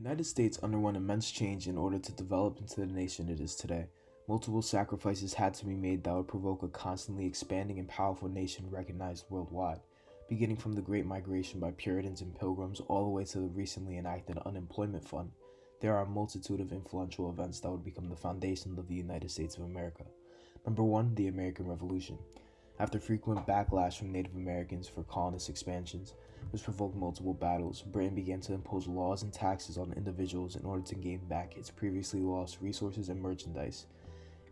United States underwent immense change in order to develop into the nation it is today. Multiple sacrifices had to be made that would provoke a constantly expanding and powerful nation recognized worldwide, beginning from the Great Migration by Puritans and Pilgrims all the way to the recently enacted Unemployment Fund. There are a multitude of influential events that would become the foundation of the United States of America. Number 1. The American Revolution. After frequent backlash from Native Americans for colonist expansions, which provoked multiple battles, Britain began to impose laws and taxes on individuals in order to gain back its previously lost resources and merchandise.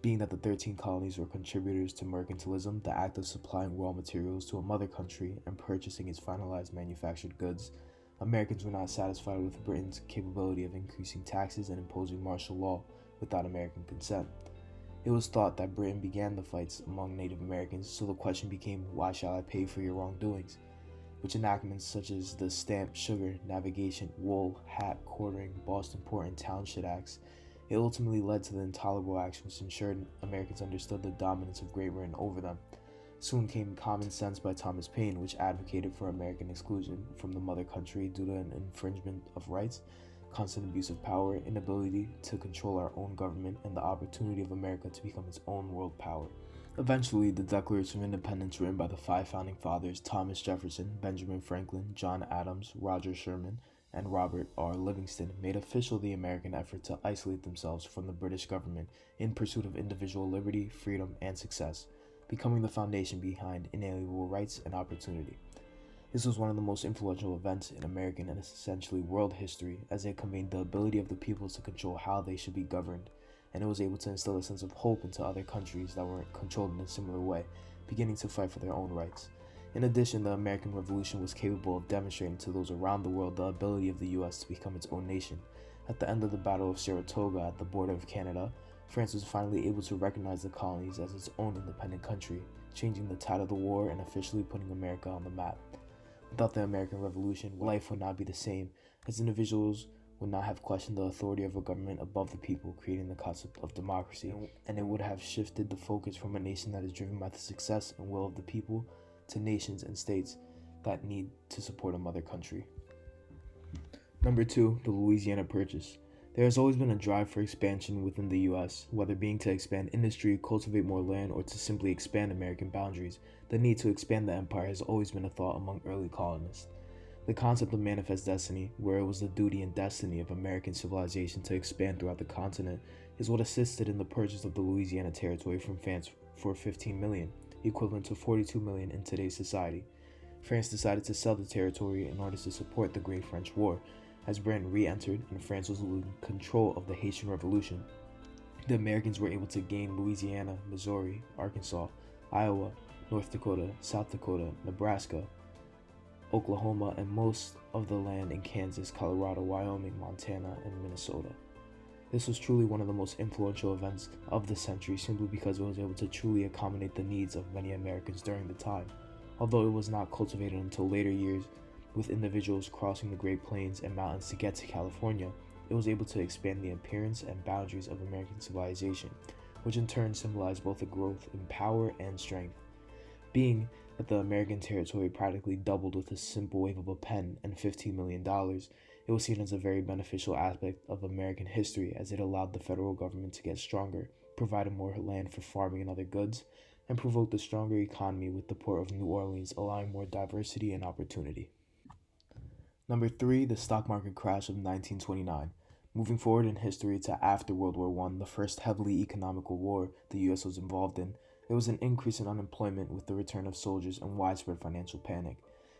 Being that the 13 colonies were contributors to mercantilism, the act of supplying raw materials to a mother country and purchasing its finalized manufactured goods, Americans were not satisfied with Britain's capability of increasing taxes and imposing martial law without American consent. It was thought that Britain began the fights among Native Americans, so the question became, why shall I pay for your wrongdoings? Which enactments such as the Stamp, Sugar, Navigation, Wool, Hat, Quartering, Boston Port, and Townshend Acts, it ultimately led to the Intolerable Acts, which ensured Americans understood the dominance of Great Britain over them. Soon came Common Sense by Thomas Paine, which advocated for American exclusion from the mother country due to an infringement of rights, constant abuse of power, inability to control our own government, and the opportunity of America to become its own world power. Eventually, the Declaration of Independence, written by the 5 founding fathers Thomas Jefferson, Benjamin Franklin, John Adams, Roger Sherman, and Robert R. Livingston, made official the American effort to isolate themselves from the British government in pursuit of individual liberty, freedom, and success, becoming the foundation behind inalienable rights and opportunity. This was one of the most influential events in American and essentially world history, as it conveyed the ability of the people to control how they should be governed, and it was able to instill a sense of hope into other countries that were controlled in a similar way, beginning to fight for their own rights. In addition, the American Revolution was capable of demonstrating to those around the world the ability of the U.S. to become its own nation. At the end of the Battle of Saratoga at the border of Canada, France was finally able to recognize the colonies as its own independent country, changing the tide of the war and officially putting America on the map. Without the American Revolution, life would not be the same, as individuals would not have questioned the authority of a government above the people, creating the concept of democracy, and it would have shifted the focus from a nation that is driven by the success and will of the people to nations and states that need to support a mother country. Number 2, the Louisiana Purchase. There has always been a drive for expansion within the U.S., whether being to expand industry, cultivate more land, or to simply expand American boundaries. The need to expand the empire has always been a thought among early colonists. The concept of manifest destiny, where it was the duty and destiny of American civilization to expand throughout the continent, is what assisted in the purchase of the Louisiana Territory from France for $15 million, equivalent to $42 million in today's society. France decided to sell the territory in order to support the Great French War. As Britain re-entered and France was losing control of the Haitian Revolution, the Americans were able to gain Louisiana, Missouri, Arkansas, Iowa, North Dakota, South Dakota, Nebraska, Oklahoma, and most of the land in Kansas, Colorado, Wyoming, Montana, and Minnesota. This was truly one of the most influential events of the century simply because it was able to truly accommodate the needs of many Americans during the time. Although it was not cultivated until later years, with individuals crossing the Great Plains and mountains to get to California, it was able to expand the appearance and boundaries of American civilization, which in turn symbolized both a growth in power and strength. Being that the American territory practically doubled with a simple wave of a pen and $15 million, it was seen as a very beneficial aspect of American history, as it allowed the federal government to get stronger, provided more land for farming and other goods, and provoked a stronger economy with the port of New Orleans, allowing more diversity and opportunity. Number 3, the stock market crash of 1929. Moving forward in history to after World War I, the first heavily economical war the U.S. was involved in, there was an increase in unemployment with the return of soldiers and widespread financial panic.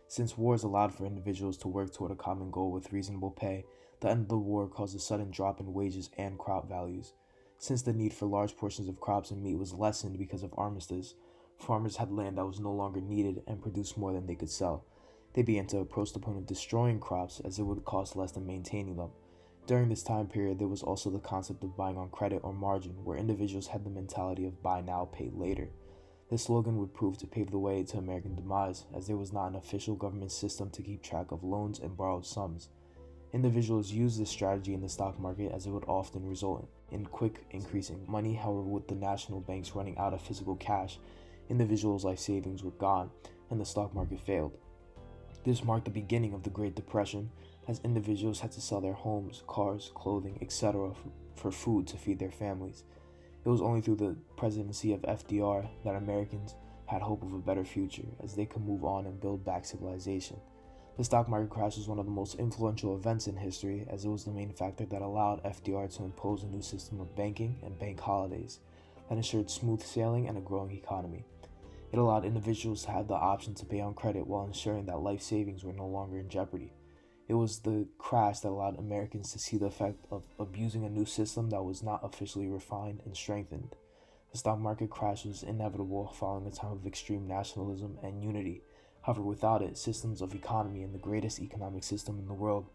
Since wars allowed for individuals to work toward a common goal with reasonable pay, the end of the war caused a sudden drop in wages and crop values. Since the need for large portions of crops and meat was lessened because of armistice, farmers had land that was no longer needed and produced more than they could sell. They began to approach the point of destroying crops as it would cost less than maintaining them. During this time period, there was also the concept of buying on credit or margin, where individuals had the mentality of buy now, pay later. This slogan would prove to pave the way to American demise, as there was not an official government system to keep track of loans and borrowed sums. Individuals used this strategy in the stock market as it would often result in quick increasing money. However, with the national banks running out of physical cash, individuals' life savings were gone and the stock market failed. This marked the beginning of the Great Depression, as individuals had to sell their homes, cars, clothing, etc. for food to feed their families. It was only through the presidency of FDR that Americans had hope of a better future, as they could move on and build back civilization. The stock market crash was one of the most influential events in history, as it was the main factor that allowed FDR to impose a new system of banking and bank holidays that ensured smooth sailing and a growing economy. It allowed individuals to have the option to pay on credit while ensuring that life savings were no longer in jeopardy. It was the crash that allowed Americans to see the effect of abusing a new system that was not officially refined and strengthened. The stock market crash was inevitable following a time of extreme nationalism and unity. However, without it, systems of economy and the greatest economic system in the world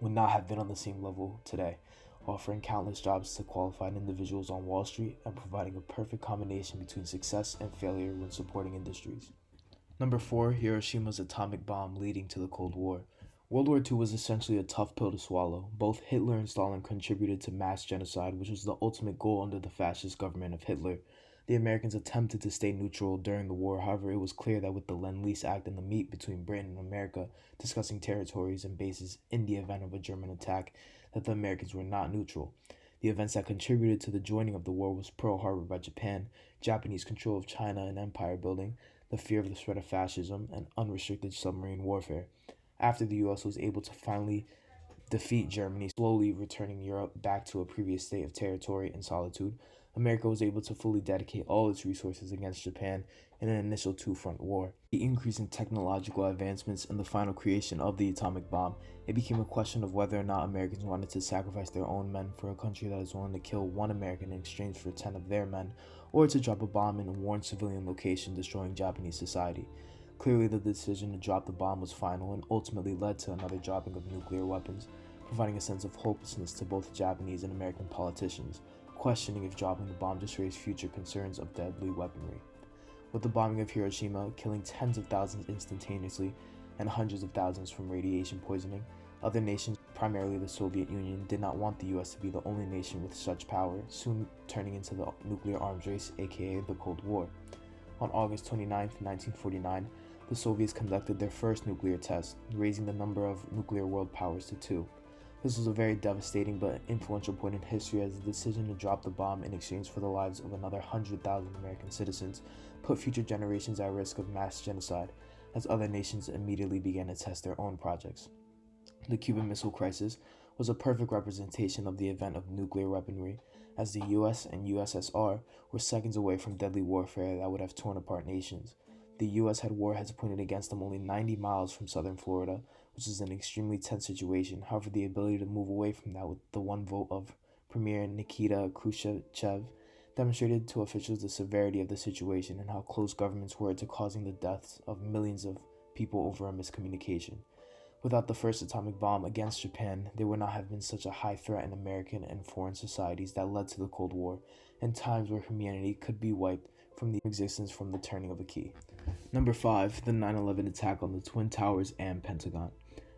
would not have been on the same level today, offering countless jobs to qualified individuals on Wall Street and providing a perfect combination between success and failure when supporting industries. Number 4, Hiroshima's atomic bomb leading to the Cold War. World War II was essentially a tough pill to swallow. Both Hitler and Stalin contributed to mass genocide, which was the ultimate goal under the fascist government of Hitler. The Americans attempted to stay neutral during the war. However, it was clear that with the Lend-Lease Act and the meet between Britain and America discussing territories and bases in the event of a German attack, that the Americans were not neutral. The events that contributed to the joining of the war was Pearl Harbor by Japan, Japanese control of China and empire building, the fear of the spread of fascism, and unrestricted submarine warfare. After the U.S. was able to finally defeat Germany, slowly returning Europe back to a previous state of territory and solitude, America was able to fully dedicate all its resources against Japan in an initial two-front war. The increase in technological advancements and the final creation of the atomic bomb, it became a question of whether or not Americans wanted to sacrifice their own men for a country that is willing to kill one American in exchange for 10 of their men, or to drop a bomb in a warned civilian location destroying Japanese society. Clearly, the decision to drop the bomb was final and ultimately led to another dropping of nuclear weapons, providing a sense of hopelessness to both Japanese and American politicians, questioning if dropping the bomb just raised future concerns of deadly weaponry. With the bombing of Hiroshima, killing tens of thousands instantaneously and hundreds of thousands from radiation poisoning, other nations, primarily the Soviet Union, did not want the US to be the only nation with such power, soon turning into the nuclear arms race, aka the Cold War. On August 29, 1949, the Soviets conducted their first nuclear test, raising the number of nuclear world powers to 2. This was a very devastating but influential point in history, as the decision to drop the bomb in exchange for the lives of another 100,000 American citizens put future generations at risk of mass genocide, as other nations immediately began to test their own projects. The Cuban Missile Crisis was a perfect representation of the event of nuclear weaponry, as the US and USSR were seconds away from deadly warfare that would have torn apart nations. The US had warheads pointed against them only 90 miles from southern Florida, which is an extremely tense situation. However, the ability to move away from that with the one vote of Premier Nikita Khrushchev demonstrated to officials the severity of the situation and how close governments were to causing the deaths of millions of people over a miscommunication. Without the first atomic bomb against Japan, there would not have been such a high threat in American and foreign societies that led to the Cold War, and times where humanity could be wiped from the existence from the turning of a key. Number 5, the 9/11 attack on the Twin Towers and Pentagon.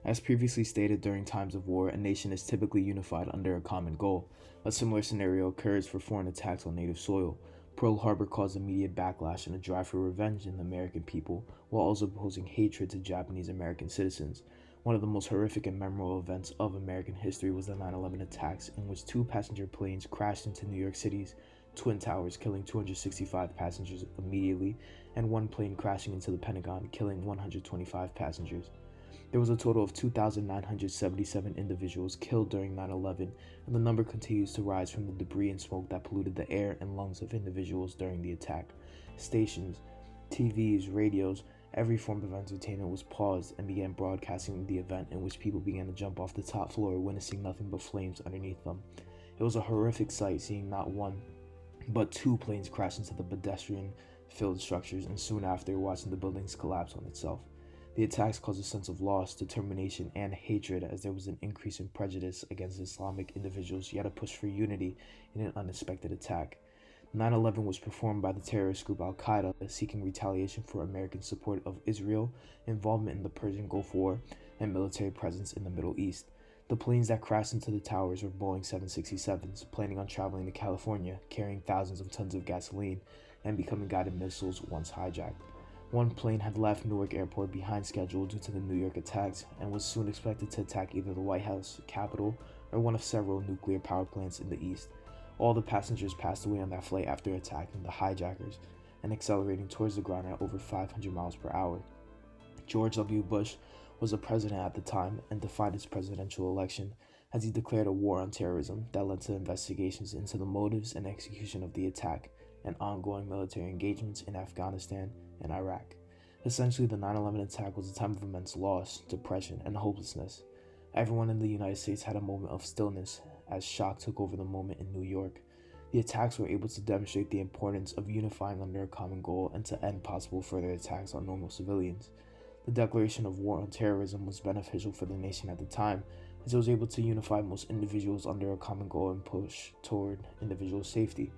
As previously stated, during times of war, a nation is typically unified under a common goal. A similar scenario occurs for foreign attacks on native soil. Pearl Harbor caused immediate backlash and a drive for revenge in the American people, while also posing hatred to Japanese American citizens. One of the most horrific and memorable events of American history was the 9/11 attacks, in which 2 passenger planes crashed into New York City's Twin Towers, killing 265 passengers immediately, and 1 plane crashing into the Pentagon, killing 125 passengers. There was a total of 2,977 individuals killed during 9/11, and the number continues to rise from the debris and smoke that polluted the air and lungs of individuals during the attack. Stations, TVs, radios, every form of entertainment was paused and began broadcasting the event, in which people began to jump off the top floor, witnessing nothing but flames underneath them. It was a horrific sight, seeing not 1, but 2 planes crash into the pedestrian-filled structures, and soon after, watching the buildings collapse on itself. The attacks caused a sense of loss, determination, and hatred, as there was an increase in prejudice against Islamic individuals, yet a push for unity in an unexpected attack. 9/11 was performed by the terrorist group Al-Qaeda, seeking retaliation for American support of Israel, involvement in the Persian Gulf War, and military presence in the Middle East. The planes that crashed into the towers were Boeing 767s, planning on traveling to California, carrying thousands of tons of gasoline, and becoming guided missiles once hijacked. One plane had left Newark Airport behind schedule due to the New York attacks and was soon expected to attack either the White House, Capitol, or one of several nuclear power plants in the east. All the passengers passed away on that flight after attacking the hijackers and accelerating towards the ground at over 500 miles per hour. George W. Bush was the president at the time and defined his presidential election as he declared a war on terrorism that led to investigations into the motives and execution of the attack and ongoing military engagements in Afghanistan and Iraq. Essentially, the 9/11 attack was a time of immense loss, depression, and hopelessness. Everyone in the United States had a moment of stillness as shock took over the moment in New York. The attacks were able to demonstrate the importance of unifying under a common goal and to end possible further attacks on normal civilians. The declaration of war on terrorism was beneficial for the nation at the time, as it was able to unify most individuals under a common goal and push toward individual safety.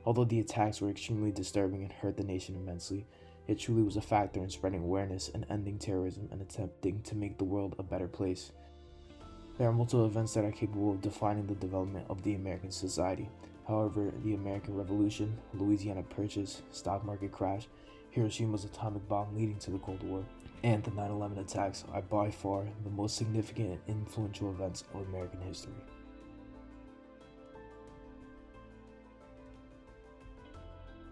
Although the attacks were extremely disturbing and hurt the nation immensely, it truly was a factor in spreading awareness and ending terrorism and attempting to make the world a better place. There are multiple events that are capable of defining the development of the American society. However, the American Revolution, Louisiana Purchase, stock market crash, Hiroshima's atomic bomb leading to the Cold War, and the 9/11 attacks are by far the most significant and influential events of American history.